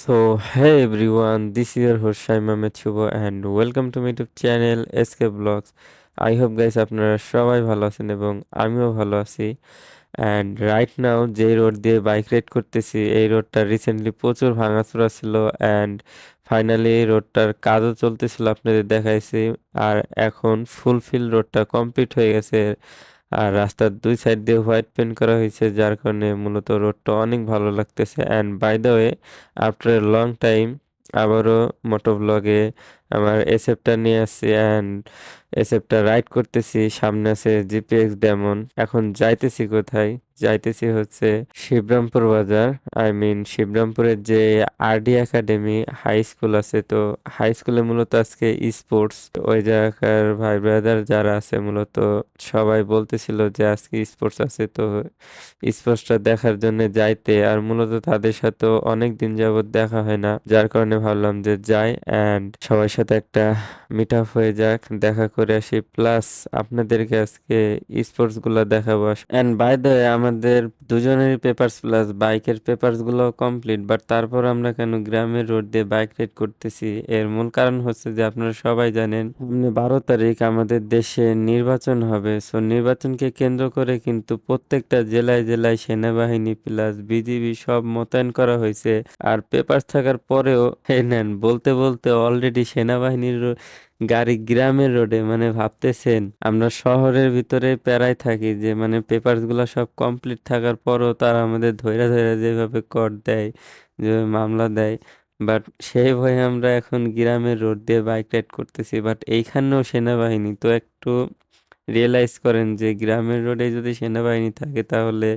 Hey everyone, this is your host Shaima Mechubo and welcome to my YouTube channel SK Vlogs. I hope guys আপনারা সবাই ভালো আছেন এবং আমিও ভালো আছি। অ্যান্ড রাইট নাও যে রোড দিয়ে বাইক রাইড করতেছি এই রোডটা রিসেন্টলি প্রচুর ভাঙাচোরা ছিল অ্যান্ড ফাইনালি রোডটার কাজও চলতেছিল আপনাদের দেখাইছি। আর এখন ফুলফিল রোডটা কমপ্লিট হয়ে গেছে। আর রাস্তার দুই সাইড দিয়ে হোয়াইট পেন্ট করা হয়েছে যার কারণে মূলত রোডটা অনেক ভালো লাগতেছে। And by the way after a long time আবারও মোটো ব্লগে আমার এসএফটা নিয়ে আসছি অ্যান্ড এসএফটা রাইড করতেছি। সামনে আছে জিপিএক্স ডেমন। এখন যাইতেছি কোথায়? যাইতেছি হচ্ছে শিবরামপুর বাজার। শিবরামপুরের যে আরডি একাডেমি হাই স্কুল আছে, তো হাই স্কুলে মূলত আজকে স্পোর্টস। ওই জায়গাকার ভাই ব্রাদার যারা আছে মূলত সবাই বলতেছিল যে আজকে স্পোর্টস আছে, তো স্পোর্টসটা দেখার জন্য যাইতে। আর মূলত তাদের সাথেও অনেক দিন যাবত দেখা হয় না, যার কারণে ভাবলাম যে যাই অ্যান্ড সবার সাথে একটা মিট আপ হয়ে যাক, দেখা করে আসি, প্লাস আপনাদেরকে আজকে স্পোর্টস গুলো দেখাবো। এন্ড বাই দ্য ওয়ে আমাদের দুজনেরই পেপারস প্লাস বাইকের পেপারস গুলো কমপ্লিট, বাট তারপর আমরা কেন গ্রামের রোড দিয়ে বাইক রাইড করতেছি এর মূল কারণ হচ্ছে যে আপনারা সবাই জানেন সামনে 12 তারিখ আমাদের দেশে নির্বাচন হবে। সো নির্বাচনকে কেন্দ্র করে কিন্তু প্রত্যেকটা জেলায় জেলায় সেনাবাহিনী প্লাস বিজিবি সব মোতায়েন করা হয়েছে। আর পেপারস থাকার পরেও এই নেন বলতে বলতে অলরেডি সেনাবাহিনীর গাড়ি গ্রামের রোডে, মানে ভাবতেছেন আমরা শহরের ভিতরে প্যারায় থাকি যে মানে পেপারস গুলা সব কমপ্লিট থাকার পরও তারা আমাদের ধৈরা ধৈরা যেভাবে কর দেয়, যেভাবে মামলা দেয়। বাট সেই ভয়ে আমরা এখন গ্রামের রোড দিয়ে বাইক রাইড করতেছি, বাট এইখানেও সেনাবাহিনী। তো একটু রিয়েলাইজ করেন যে গ্রামের রোডে যদি সেনাবাহিনী থাকে তাহলে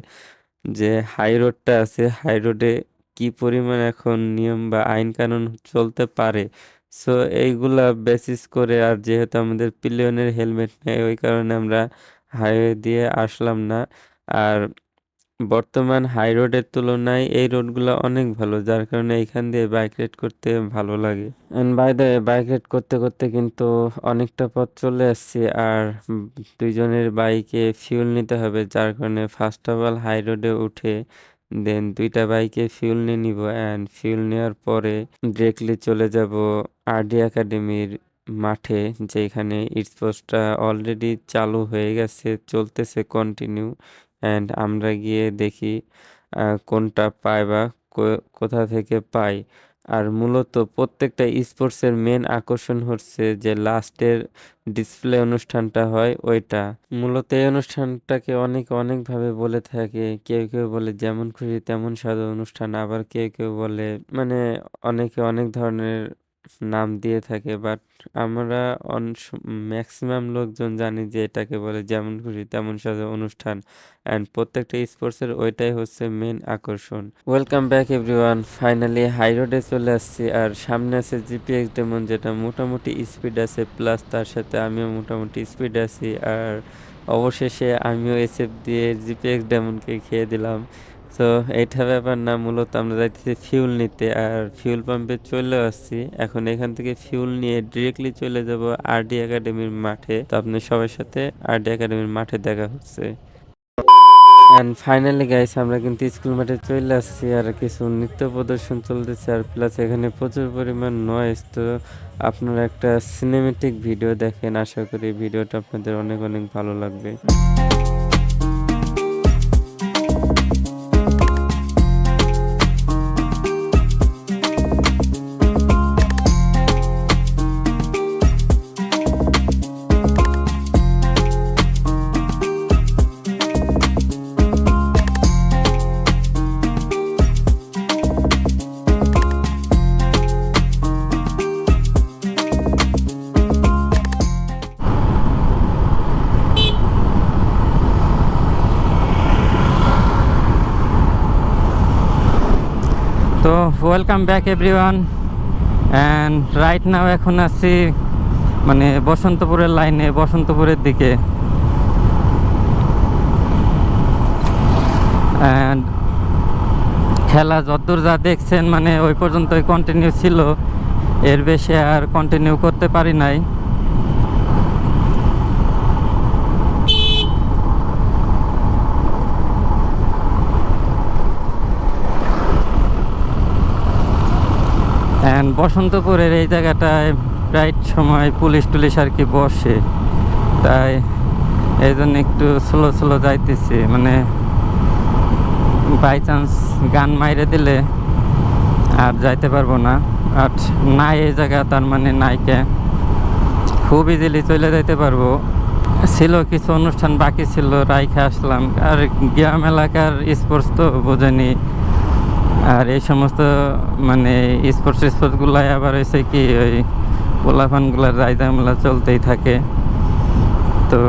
যে হাই রোডটা আছে হাই রোডে কি পরিমাণ এখন নিয়ম বা আইন কানুন চলতে পারে। সো এইগুলা বেসিস করে, আর যেহেতু আমাদের পিলিয়নের হেলমেট নেই ওই কারণে আমরা হাইওয়ে দিয়ে আসলাম না। আর বর্তমান হাই রোডের তুলনায় এই রোডগুলো অনেক ভালো, যার কারণে এখান দিয়ে বাইক রাইড করতে ভালো লাগে। And by the bike ride করতে করতে কিন্তু অনেকটা পথ চলে আসছি। আর দুইজনের বাইকে ফিউল নিতে হবে, যার কারণে ফার্স্ট অফ অল হাই রোডে উঠে দেন দুইটা বাইকে ফিউল নিয়ে নিব। অ্যান্ড ফিউল নেওয়ার পরে ডিরেক্টলি চলে যাব আরডি একাডেমির মাঠে, যেখানে স্পোর্টসটা অলরেডি চালু হয়ে গেছে, চলতেছে কন্টিনিউ। অ্যান্ড আমরা গিয়ে দেখি কোনটা পাই বা কোথা থেকে পাই। আর মূলত প্রত্যেকটা স্পোর্টসের মেন আকর্ষণ হচ্ছে যে লাস্টের ডিসপ্লে অনুষ্ঠানটা হয় ওইটা। মূলত এই অনুষ্ঠানটাকে অনেকে অনেকভাবে বলে থাকে, কেউ কেউ বলে যেমন খুশি তেমন সাজো অনুষ্ঠান, আবার কেউ কেউ বলে মানে অনেকে অনেক ধরনের নাম দিয়ে থাকে। বাট আমরা ম্যাক্সিমাম লোকজন জানি যে এটাকে বলে যেমন খুশি তেমন সাজো অনুষ্ঠান। অ্যান্ড প্রত্যেকটা স্পোর্টসের ওইটাই হচ্ছে মেন আকর্ষণ। Welcome back everyone, finally high রোডে চলে আসছি। আর সামনে আছে জিপিএক্স ডেমন, যেটা মোটামুটি স্পিড আছে, প্লাস তার সাথে আমিও মোটামুটি স্পিড আছি। আর অবশেষে আমিও এসএফ দিয়ে জিপিএক্স ডেমনকে খেয়ে দিলাম। তো এইটা ব্যাপার না, মূলত আমরা যাইতেছি ফিউল নিতে। আর ফিউল পাম্পে চলে আসছি, এখন এখান থেকে ফিউল নিয়ে ডিরেক্টলি চলে যাব আরডি একাডেমির মাঠে। তো আপনার সবার সাথে আরডি একাডেমির মাঠে দেখা হচ্ছে। অ্যান্ড ফাইনালি গাইস আমরা কিন্তু স্কুল মাঠে চলে আসছি। আর কিছু নৃত্য প্রদর্শন চলতেছে, আর প্লাস এখানে প্রচুর পরিমাণ নয়েজ। তো আপনারা একটা সিনেমেটিক ভিডিও দেখেন, আশা করি ভিডিওটা আপনাদের অনেক অনেক ভালো লাগবে। তো welcome back everyone, and right now এখন আছি মানে বসন্তপুরের লাইনে, বসন্তপুরের দিকে। অ্যান্ড খেলা যতদূর যা দেখছেন মানে ওই পর্যন্তই কন্টিনিউ ছিল, এর বেশি আর কন্টিনিউ করতে পারি নাই। অ্যান্ড বসন্তপুরের এই জায়গাটায় রাইট সময় পুলিশ টুলিশ আর কি বসে, তাই এই জন্য একটু স্লো স্লো যাইতেছি, মানে বাই চান্স গান মাইরে দিলে আর যাইতে পারবো না। আর নাই এই জায়গা, তার মানে নাইকে খুব ইজিলি চলে যাইতে পারবো। ছিল কিছু অনুষ্ঠান বাকি ছিল, রাইখে আসলাম। আর গ্রাম এলাকার স্পোর্টস তো বোঝেনি, আর এই সমস্ত মানে স্পোর্টসগুলাই আবার হয়েছে কি ওই পোলাফানগুলার রায়দামেলা চলতেই থাকে, তো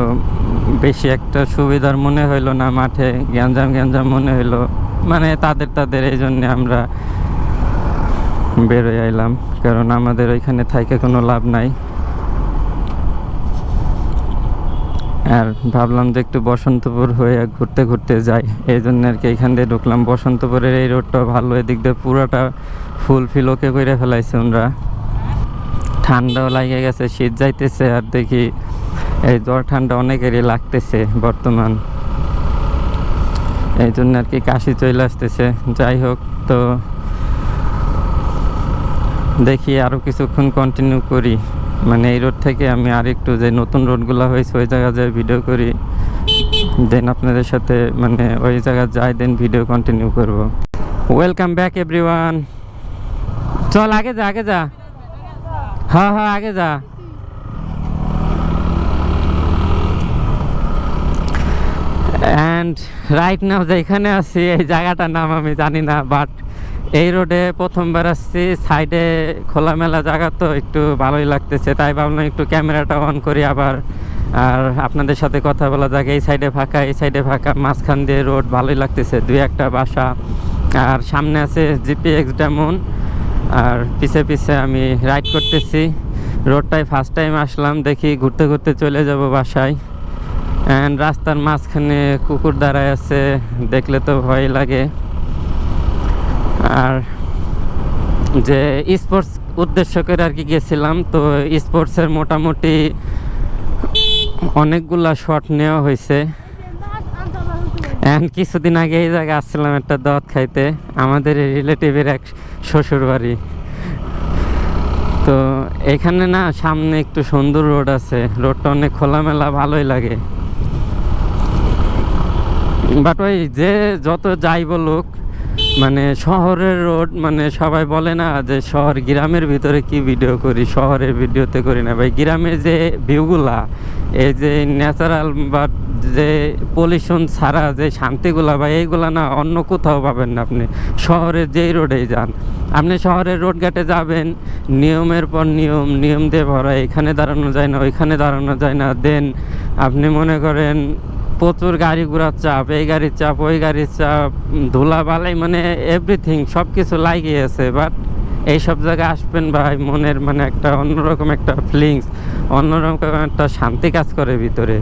বেশি একটা সুবিধার মনে হইলো না, মাঠে গ্যাঞ্জাম মনে হইলো, মানে তাদের এই জন্যে আমরা বেরোয় আইলাম, কারণ আমাদের ওইখানে থাইকে কোনো লাভ নাই। আর ভাবলাম যে একটু বসন্তপুর হয়ে ঘুরতে ঘুরতে যাই, এই জন্য আর কি এখান দিয়ে ঢুকলাম। বসন্তপুরের এই রোডটা ভালো, এদিক দিয়ে পুরোটা ফুল ফিল ওকে করে ফেলাইছে ওরা। ঠান্ডাও লাগে গেছে, শীত যাইতেছে, আর দেখি এই জ্বর ঠান্ডা অনেকেরই লাগতেছে বর্তমান, এই জন্য আর কি কাশি চলে আসতেছে। যাই হোক, তো দেখি আরও কিছুক্ষণ কন্টিনিউ করি, মানে এই রোড থেকে আমি আর একটু যে নতুন রোডগুলো হয়েছে ওই জায়গায় যাই ভিডিও করি, দেন আপনাদের সাথে মানে ওই জায়গায় যাই, দেন ভিডিও কন্টিনিউ করব। Welcome back everyone. চল আগে যা, হ্যাঁ আগে যা। অ্যান্ড রাইট নাও যেখানে আছি এই জায়গাটার নাম আমি জানি না, বাট এই রোডে প্রথমবার আসছি। সাইডে খোলামেলা জায়গা তো একটু ভালোই লাগতেছে, তাই ভাবলাম একটু ক্যামেরাটা অন করি আবার, আর আপনাদের সাথে কথা বলা যাক। এই সাইডে ফাঁকা, মাঝখান দিয়ে রোড, ভালোই লাগতেছে, দুই একটা বাসা, আর সামনে আছে জিপিএক্স ডেমন, আর পিছে আমি রাইড করতেছি। রোডটায় ফার্স্ট টাইম আসলাম, দেখি ঘুরতে ঘুরতে চলে যাব বাসায়। অ্যান্ড রাস্তার মাঝখানে কুকুর দাঁড়ায় আছে, দেখলে তো ভয় লাগে। আর যে স্পোর্টস উদ্দেশ্য করে আর কি গেছিলাম, তো স্পোর্টসের মোটামুটি অনেকগুলা শট নেওয়া হয়েছে। অ্যান্ড কিছুদিন আগে এই জায়গায় আসছিলাম একটা দাওয়াত খাইতে, আমাদের রিলেটিভের এক শ্বশুর বাড়ি। তো এখানে না সামনে একটু সুন্দর রোড আছে, রোডটা অনেক খোলামেলা, ভালোই লাগে। বাট ওই যে যত যাই বলুক, মানে শহরের রোড, মানে সবাই বলে না যে শহর গ্রামের ভিতরে কি ভিডিও করি, শহরের ভিডিওতে করি না ভাই। গ্রামের যে ভিউগুলা, এই যে ন্যাচারাল বা যে পলিউশন ছাড়া যে শান্তিগুলা ভাই, এইগুলা না অন্য কোথাও পাবেন না আপনি শহরের যেই রোডেই যান। আপনি শহরের রোড ঘাটে যাবেন, নিয়মের পর নিয়ম দিয়ে ভরা, এখানে দাঁড়ানো যায় না, ওইখানে দাঁড়ানো যায় না, দেন আপনি মনে করেন প্রচুর গাড়ি ঘোড়ার চাপ, এই গাড়ির চাপ, ওই গাড়ির চাপ, ধুলা বালাই, মানে এভরিথিং সব কিছু লাগিয়ে আছে। বাট এইসব জায়গায় আসবেন ভাই, মনের মানে একটা অন্যরকম একটা ফিলিংস, অন্যরকম একটা শান্তি কাজ করে ভিতরে।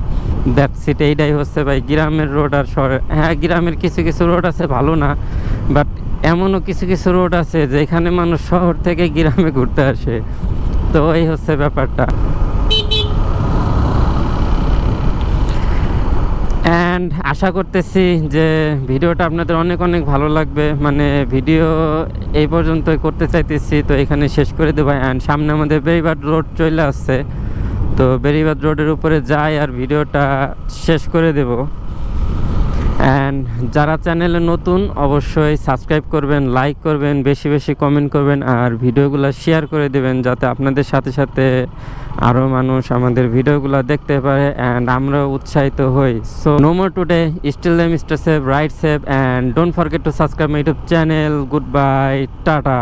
দ্যাটস ইট, এইটাই হচ্ছে ভাই গ্রামের রোড আর শহরের। হ্যাঁ, গ্রামের কিছু রোড আছে ভালো না, বাট এমনও কিছু রোড আছে যেখানে মানুষ শহর থেকে গ্রামে ঘুরতে আসে। তো এই হচ্ছে ব্যাপারটা। অ্যান্ড আশা করতেছি যে ভিডিওটা আপনাদের অনেক ভালো লাগবে। মানে ভিডিও এই পর্যন্তই করতে চাইতেছি, তো এখানে শেষ করে দেবো। অ্যান্ড সামনে আমাদের বেরিবাদ রোড চলে আসছে, তো বেরিবাদ রোডের উপরে যাই আর ভিডিওটা শেষ করে দেব। অ্যান্ড যারা চ্যানেলে নতুন অবশ্যই সাবস্ক্রাইব করবেন, লাইক করবেন, বেশি কমেন্ট করবেন, আর ভিডিওগুলো শেয়ার করে দেবেন, যাতে আপনাদের সাথে আরও মানুষ আমাদের ভিডিওগুলো দেখতে পারে অ্যান্ড আমরা উৎসাহিত হই। So no more today, till then, stay safe, ride safe, and don't forget to subscribe my YouTube channel. Goodbye, tata.